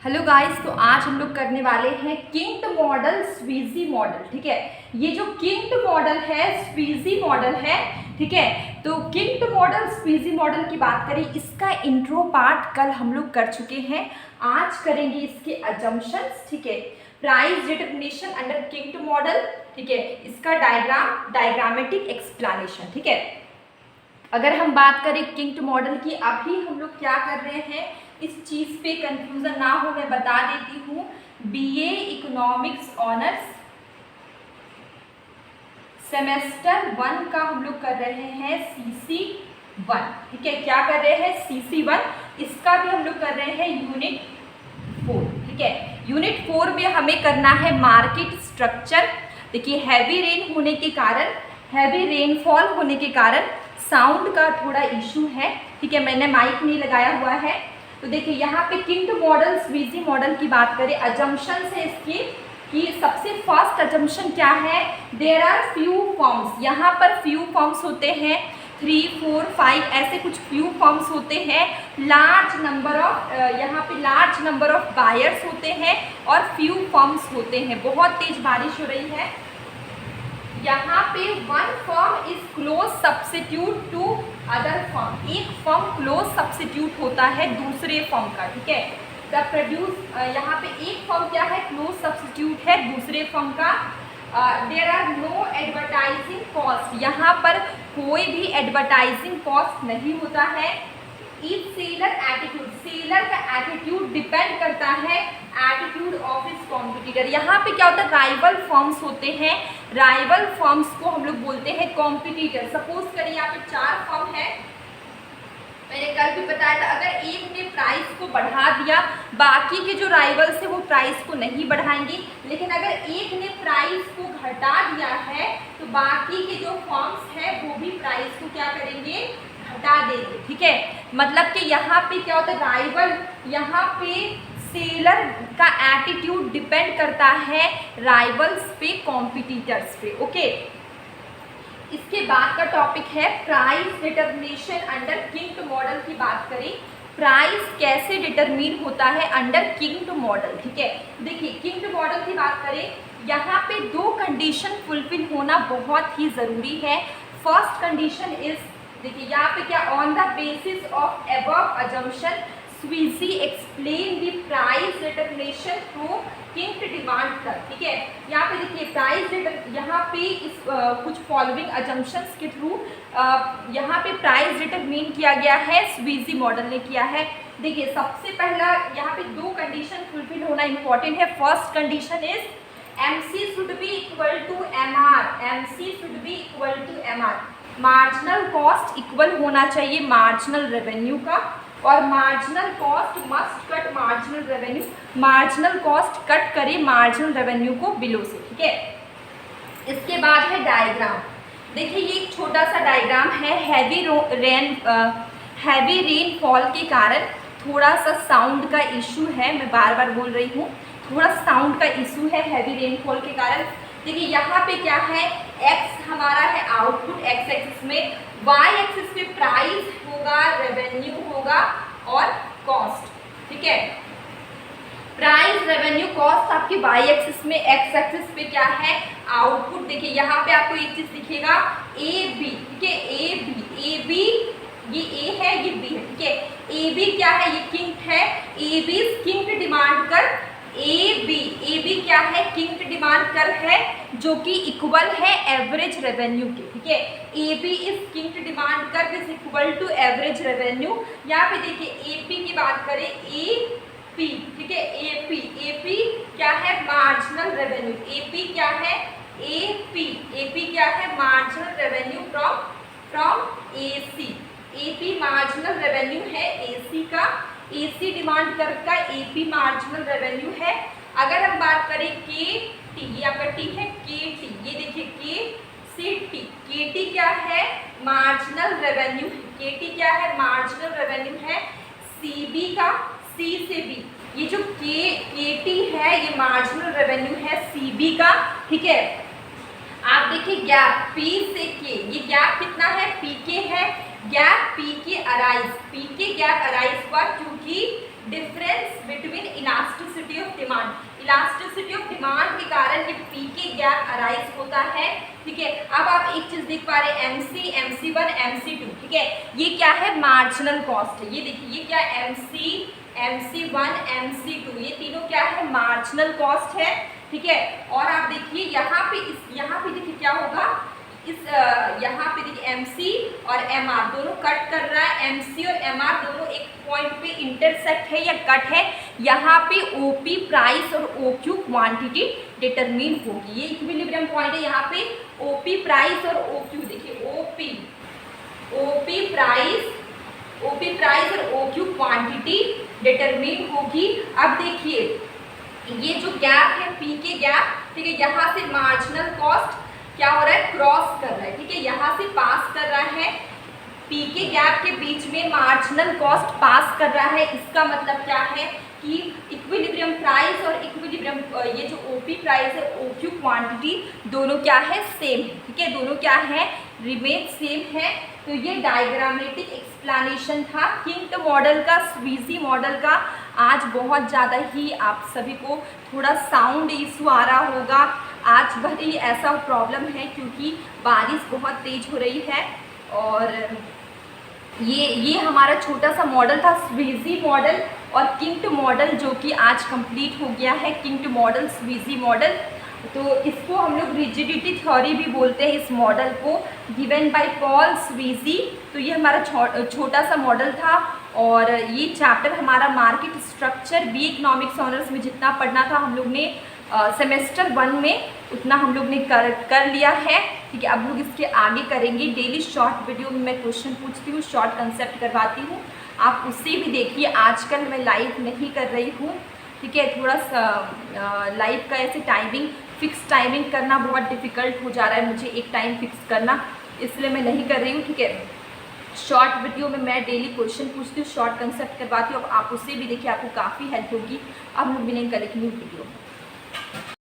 Hello guys, तो आज हम लोग करने वाले हैं किंट मॉडल स्वीजी मॉडल। ठीक है, ये जो किंट मॉडल है स्वीजी मॉडल है। ठीक है, तो किंट मॉडल स्वीजी मॉडल की बात करें, इसका इंट्रो पार्ट कल हम लोग कर चुके हैं। आज करेंगे इसके अजम्पशंस। ठीक है, price determination under Kint model. ठीक है, इसका डायग्रामेटिक एक्सप्लेनेशन। ठीक है, अगर हम बात करें किंट मॉडल की, अभी हम लोग क्या कर रहे हैं, इस चीज़ पे कंफ्यूजन ना हो मैं बता देती हूँ। बीए इकोनॉमिक्स ऑनर्स सेमेस्टर 1 का हम लोग कर रहे हैं CC1। ठीक है, क्या कर रहे हैं, CC1। इसका भी हम लोग कर रहे हैं यूनिट 4। ठीक है, यूनिट 4 में हमें करना है मार्केट स्ट्रक्चर। देखिए, हैवी रेनफॉल होने के कारण साउंड का थोड़ा इशू है। ठीक है, मैंने माइक नहीं लगाया हुआ है। तो देखिए, यहाँ पे किंट मॉडल स्वीजी मॉडल की बात करें, अजम्पशन है इसकी कि सबसे फर्स्ट अजम्पशन क्या है, देयर आर फ्यू फॉर्म्स। यहाँ पर फ्यू फॉर्म्स होते हैं, 3, 4, 5 ऐसे कुछ फ्यू फॉर्म्स होते हैं। Large number of large number of buyers होते हैं और फ्यू फॉर्म्स होते हैं। बहुत तेज बारिश हो रही है। यहाँ पे one firm is close substitute to other firm. एक फर्म क्लोज सब्स्टिट्यूट होता है दूसरे फर्म का। ठीक है, द प्रोड्यूस यहाँ पे एक फर्म क्या है, क्लोज सब्स्टिट्यूट है दूसरे फर्म का। There are no advertising cost. यहाँ पर कोई भी एडवर्टाइजिंग कॉस्ट नहीं होता है। इफ सेलर एटीट्यूड, सेलर का एटीट्यूड डिपेंड करता है एटीट्यूड ऑफ हिज कॉम्पिटिटर। यहाँ पे क्या होता है, राइवल फर्म्स होते हैं। राइवल फर्म्स को हम लोग बोलते हैं कॉम्पिटिटर। सपोज करिए यहाँ पे 4 फर्म है, मैंने कल भी बताया था, अगर एक ने प्राइस को बढ़ा दिया, बाकी के जो राइवल्स है वो प्राइस को नहीं बढ़ाएंगे। लेकिन अगर एक ने प्राइस को घटा दिया है तो बाकी के जो फर्म्स है वो भी प्राइस को क्या करेंगे, घटा देंगे। ठीक है, मतलब कि यहाँ पे क्या होता है, राइवल, यहाँ पे सेलर का एटीट्यूड डिपेंड करता है राइवल्स पे, कॉम्पिटिटर्स पे। ओके, इसके बाद का टॉपिक है price determination under Kint model की बात करें, प्राइस कैसे डिटरमिन होता है अंडर किंट मॉडल। ठीक है, देखिए किंट मॉडल की बात करें, यहाँ पे 2 कंडीशन फुलफिल होना बहुत ही ज़रूरी है। फर्स्ट कंडीशन इज, देखिए यहाँ पे क्या, on the basis of above assumption Sweezy explain the price determination through kinked demand तक। ठीक है, यहाँ पे देखिए यहाँ पे इस कुछ फॉलोइंग अजम्पशंस के थ्रू यहाँ पे प्राइस डिटरमिन किया गया है, स्वीजी मॉडल ने किया है। देखिए, सबसे पहला यहाँ पे 2 कंडीशन फुलफिल होना इंपॉर्टेंट है। First condition is MC should be equal to MR। MC should be equal to MR। Marginal cost इक्वल होना चाहिए मार्जिनल रेवेन्यू का, और marginal cost must cut marginal revenue. Marginal cost cut करे marginal revenue को below से। ठीक है, इसके बाद है डायग्राम। देखिए, ये एक छोटा सा डायग्राम है। हैवी रेनफॉल के कारण थोड़ा सा साउंड का इशू है, मैं बार बार बोल रही हूँ, थोड़ा साउंड का इशू है हैवी रेनफॉल के कारण। देखिए, यहाँ पे क्या है, x हमारा है आउटपुट x एक्सिस में, y एक्सिस पे प्राइस होगा, रेवेन्यू होगा और कॉस्ट। ठीक है, प्राइस, रेवेन्यू, कॉस्ट आपकी y एक्सिस में, x एक्सिस पे क्या है, आउटपुट। देखिए, यहाँ पे आपको एक चीज दिखेगा AB। ठीक है, AB ये A है, ये B है। ठीक है, AB क्या है, ये किंट है। AB किंट डिमांड कर, AB क्या है, किंट डिमांड कर है, जो कि इक्वल है एवरेज रेवेन्यू के। ठीक है, AB is kinked demand curve is equal to average revenue. यहाँ पे देखिए AP की बात करें, AP। ठीक है, AP क्या है, मार्जिनल रेवेन्यू। AP क्या है, AP क्या है, marginal revenue from AC। AP marginal revenue है AC का, AC डिमांड कर का AP मार्जिनल रेवेन्यू है। अगर हम बात करें KT, ये आपका T है, KT, ये देखिए K से T, KT क्या है, मार्जिनल रेवेन्यू। KT क्या है, मार्जिनल रेवेन्यू है। CB का, C से B, ये जो KT है ये मार्जिनल रेवेन्यू है CB का। ठीक है, आप देखिए गैप P से K, ये गैप कितना है, PK है। Gap PK arise, PK gap arise हुआ क्योंकि difference between elasticity of demand. Elasticity of demand के कारण ये पीके गैप अराइज होता है, ठीक है। अब आप एक चीज देख पा रहे हैं, MC, MC1, MC2, ठीक है, ये क्या है, मार्जिनल कॉस्ट है। ये देखिए ये क्या है, MC, MC1, MC2, ये तीनों क्या है, मार्जिनल कॉस्ट है, ठीक है। और आप देखिए यहाँ पे देखिए क्या होगा, यहाँ पे देखिए MC और MR दोनों कट कर रहा है, MC और MR दोनों एक पॉइंट पे इंटरसेक्ट है या कट है, यहाँ पे OP प्राइस और OQ क्वांटिटी डिटरमिन होगी। ये इक्विलिब्रियम पॉइंट है, यहाँ पे OP प्राइस और OQ, देखिए OP प्राइस और OQ क्वांटिटी डिटरमिन होगी। अब देखिए ये जो गैप है, पी के गैप, ठीक है, यहाँ से मार्जिनल कॉस्ट क्या हो रहा है, क्रॉस कर रहा है, ठीक है, यहाँ से पास कर रहा है, पी के गैप के बीच में मार्जिनल कॉस्ट पास कर रहा है। इसका मतलब क्या है कि इक्विलिब्रियम प्राइस और इक्विलिब्रियम ये जो OP प्राइस है, OQ क्वांटिटी दोनों क्या है, सेम है, ठीक है, दोनों क्या है, रिमेन सेम है। तो ये डायग्रामेटिक एक्सप्लेनेशन था किंट मॉडल का, स्वीजी मॉडल का। आज बहुत ज़्यादा ही आप सभी को थोड़ा साउंड इशू आ रहा होगा, आज भले ही ऐसा प्रॉब्लम है क्योंकि बारिश बहुत तेज़ हो रही है। और ये हमारा छोटा सा मॉडल था, स्वीजी मॉडल और किंट मॉडल, जो कि आज कंप्लीट हो गया है, किंट मॉडल, स्वीजी मॉडल। तो इसको हम लोग रिजिडिटी थ्योरी भी बोलते हैं, इस मॉडल को, गिवन बाय पॉल स्वीजी। तो ये हमारा छोटा सा मॉडल था। और ये चैप्टर हमारा market structure B economics honours में जितना पढ़ना था हम लोग ने सेमेस्टर 1 में उतना हम लोग ने कर लिया है, ठीक है। अब लोग इसके आगे करेंगे। डेली शॉर्ट वीडियो में मैं क्वेश्चन पूछती हूँ, शॉर्ट कंसेप्ट करवाती हूँ, आप उससे भी देखिए। आजकल मैं लाइव नहीं कर रही हूँ, ठीक है, थोड़ा सा लाइव का ऐसे टाइमिंग, फिक्स टाइमिंग करना बहुत डिफ़िकल्ट हो जा रहा है मुझे, एक टाइम फिक्स करना, इसलिए मैं नहीं कर रही हूँ, ठीक है। शॉर्ट वीडियो में मैं डेली क्वेश्चन पूछती हूँ, शॉर्ट कंसेप्ट करवाती हूँ, अब आप उससे भी देखिए, आपको काफ़ी हेल्प होगी। अब हम लोग मिलेंगे कल एक न्यू वीडियो में।